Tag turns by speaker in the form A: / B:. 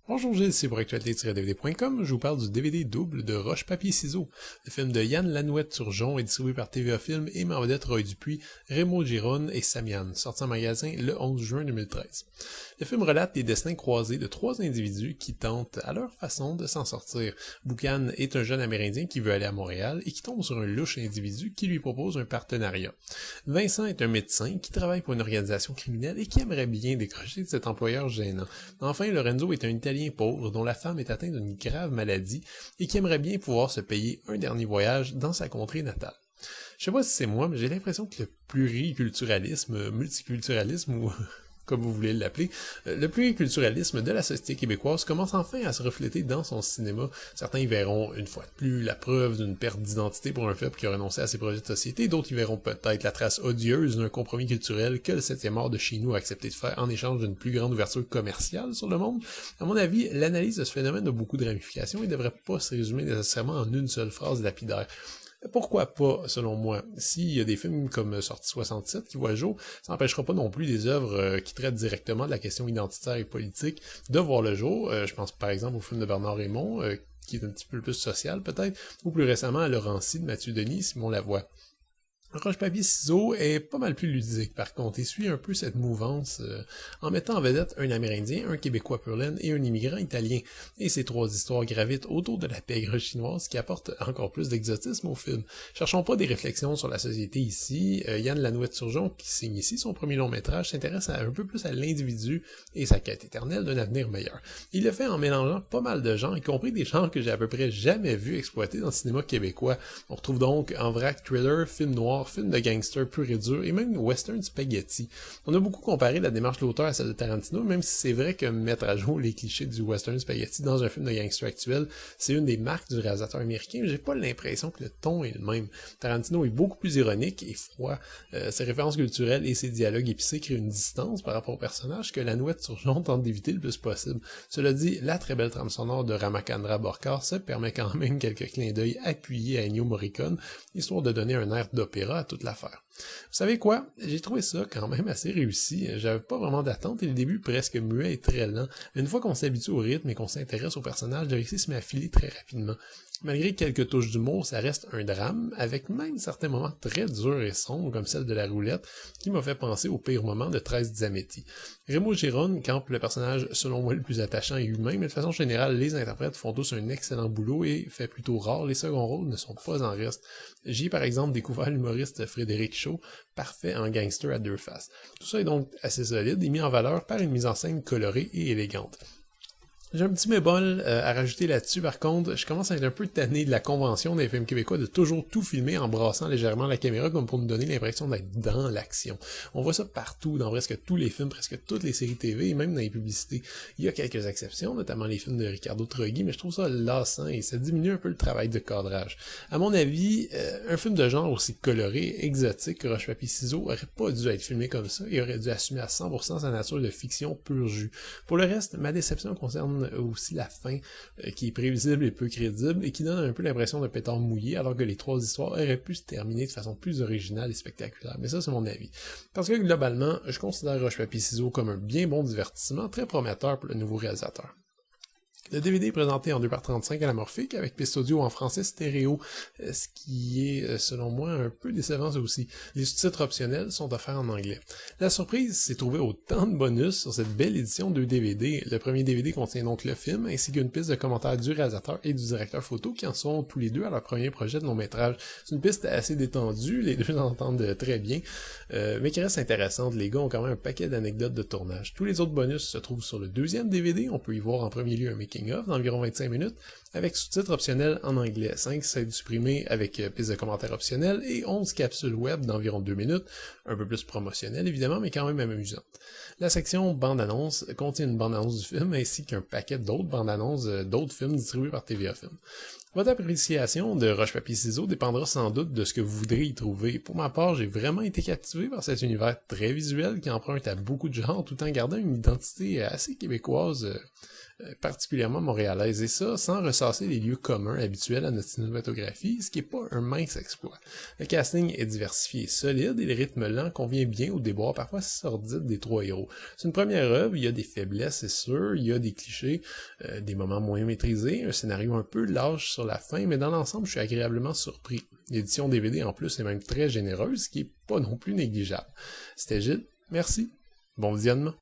A: Bonjour Gilles, c'est pour actualité-dvd.com, je vous parle du DVD double de Roche-Papier-Ciseaux. Le film de Yann Lanouette-Turgeon est distribué par TVA Film et met en vedette Roy Dupuis, Rémo Giron et Samian, sorti en magasin le 11 juin 2013. Le film relate les destins croisés de trois individus qui tentent, à leur façon, de s'en sortir. Boucan est un jeune Amérindien qui veut aller à Montréal et qui tombe sur un louche individu qui lui propose un partenariat. Vincent est un médecin qui travaille pour une organisation criminelle et qui aimerait bien décrocher de cet employeur gênant. Enfin, Lorenzo est un Italien pauvre dont la femme est atteinte d'une grave maladie et qui aimerait bien pouvoir se payer un dernier voyage dans sa contrée natale. Je sais pas si c'est moi, mais j'ai l'impression que le pluriculturalisme, multiculturalisme ou comme vous voulez l'appeler, le pluriculturalisme de la société québécoise commence enfin à se refléter dans son cinéma. Certains y verront, une fois de plus, la preuve d'une perte d'identité pour un peuple qui a renoncé à ses projets de société, d'autres y verront peut-être la trace odieuse d'un compromis culturel que le 7e art de chez nous a accepté de faire en échange d'une plus grande ouverture commerciale sur le monde. À mon avis, l'analyse de ce phénomène a beaucoup de ramifications et ne devrait pas se résumer nécessairement en une seule phrase lapidaire. Pourquoi pas, selon moi? S'il y a des films comme Sortie 67 qui voient le jour, ça n'empêchera pas non plus des œuvres qui traitent directement de la question identitaire et politique de voir le jour. Je pense par exemple au film de Bernard Raymond, qui est un petit peu plus social peut-être, ou plus récemment à Laurency de Mathieu Denis, Simon Lavoie. Roche-Papier-Ciseaux est pas mal plus ludique, par contre, et suit un peu cette mouvance en mettant en vedette un Amérindien, un Québécois pur laine et un immigrant italien. Et ces trois histoires gravitent autour de la pègre chinoise qui apporte encore plus d'exotisme au film. Cherchons pas des réflexions sur la société ici. Yann Lanouette-Turgeon, qui signe ici son premier long-métrage, s'intéresse un peu plus à l'individu et sa quête éternelle d'un avenir meilleur. Il le fait en mélangeant pas mal de genres, y compris des genres que j'ai à peu près jamais vus exploités dans le cinéma québécois. On retrouve donc en vrac thriller, film noir, film de gangster pur et dur, et même western spaghetti. On a beaucoup comparé la démarche de l'auteur à celle de Tarantino, même si c'est vrai que mettre à jour les clichés du western spaghetti dans un film de gangster actuel, c'est une des marques du réalisateur américain, mais j'ai pas l'impression que le ton est le même. Tarantino est beaucoup plus ironique et froid. Ses références culturelles et ses dialogues épicés créent une distance par rapport au personnage que Lanouette-Turgeon tente d'éviter le plus possible. Cela dit, la très belle trame sonore de Ramachandra Borkar se permet quand même quelques clins d'œil appuyés à Ennio Morricone, histoire de donner un air d'opéra à toute l'affaire. Vous savez quoi? J'ai trouvé ça quand même assez réussi. J'avais pas vraiment d'attente et le début presque muet et très lent. Mais une fois qu'on s'habitue au rythme et qu'on s'intéresse au personnage, le récit se met à filer très rapidement. Malgré quelques touches d'humour, ça reste un drame, avec même certains moments très durs et sombres, comme celle de la roulette, qui m'a fait penser au pire moment de 13 Zametti. Rémo Giron campe le personnage selon moi le plus attachant et humain, mais de façon générale, les interprètes font tous un excellent boulot et, fait plutôt rare, les seconds rôles ne sont pas en reste. J'ai par exemple découvert l'humoriste Frédéric Shaw, parfait en gangster à deux faces. Tout ça est donc assez solide et mis en valeur par une mise en scène colorée et élégante. J'ai un petit bémol à rajouter là-dessus, par contre, je commence à être un peu tanné de la convention des films québécois de toujours tout filmer en brassant légèrement la caméra comme pour nous donner l'impression d'être dans l'action. On voit ça partout, dans presque tous les films, presque toutes les séries TV et même dans les publicités. Il y a quelques exceptions, notamment les films de Ricardo Troggi, mais je trouve ça lassant et ça diminue un peu le travail de cadrage. À mon avis, un film de genre aussi coloré, exotique que Roche-Papier-Ciseaux aurait pas dû être filmé comme ça et aurait dû assumer à 100% sa nature de fiction pur jus. Pour le reste, ma déception concerne aussi la fin qui est prévisible et peu crédible et qui donne un peu l'impression d'un pétard mouillé alors que les trois histoires auraient pu se terminer de façon plus originale et spectaculaire. Mais ça, c'est mon avis. Parce que globalement, je considère Roche-Papier-Ciseaux comme un bien bon divertissement très prometteur pour le nouveau réalisateur. Le DVD est présenté en 2x35 anamorphique avec piste audio en français stéréo, ce qui est, selon moi, un peu décevant aussi. Les sous-titres optionnels sont offerts en anglais. La surprise s'est trouvée autant de bonus sur cette belle édition de DVD. Le premier DVD contient donc le film, ainsi qu'une piste de commentaires du réalisateur et du directeur photo qui en sont tous les deux à leur premier projet de long-métrage. C'est une piste assez détendue, les deux s'entendent très bien, mais qui reste intéressante. Les gars ont quand même un paquet d'anecdotes de tournage. Tous les autres bonus se trouvent sur le deuxième DVD. On peut y voir en premier lieu un making d'environ 25 minutes, avec sous-titres optionnels en anglais. 5 scènes supprimées avec piste de commentaires optionnels et 11 capsules web d'environ 2 minutes, un peu plus promotionnelles évidemment, mais quand même amusantes. La section bande-annonce contient une bande-annonce du film ainsi qu'un paquet d'autres bandes-annonces d'autres films distribués par TVA Film. Votre appréciation de Roche-Papier-Ciseaux dépendra sans doute de ce que vous voudrez y trouver. Pour ma part, j'ai vraiment été captivé par cet univers très visuel qui emprunte à beaucoup de genres tout en gardant une identité assez québécoise, particulièrement montréalaise, et ça sans ressasser les lieux communs habituels à notre cinématographie, ce qui n'est pas un mince exploit. Le casting est diversifié et solide, et le rythme lent convient bien au déboire parfois sordide des trois héros. C'est une première œuvre, il y a des faiblesses, c'est sûr, il y a des clichés, des moments moins maîtrisés, un scénario un peu lâche sur la fin, mais dans l'ensemble, je suis agréablement surpris. L'édition DVD en plus est même très généreuse, ce qui est pas non plus négligeable. C'était Gilles, merci, bon visionnement.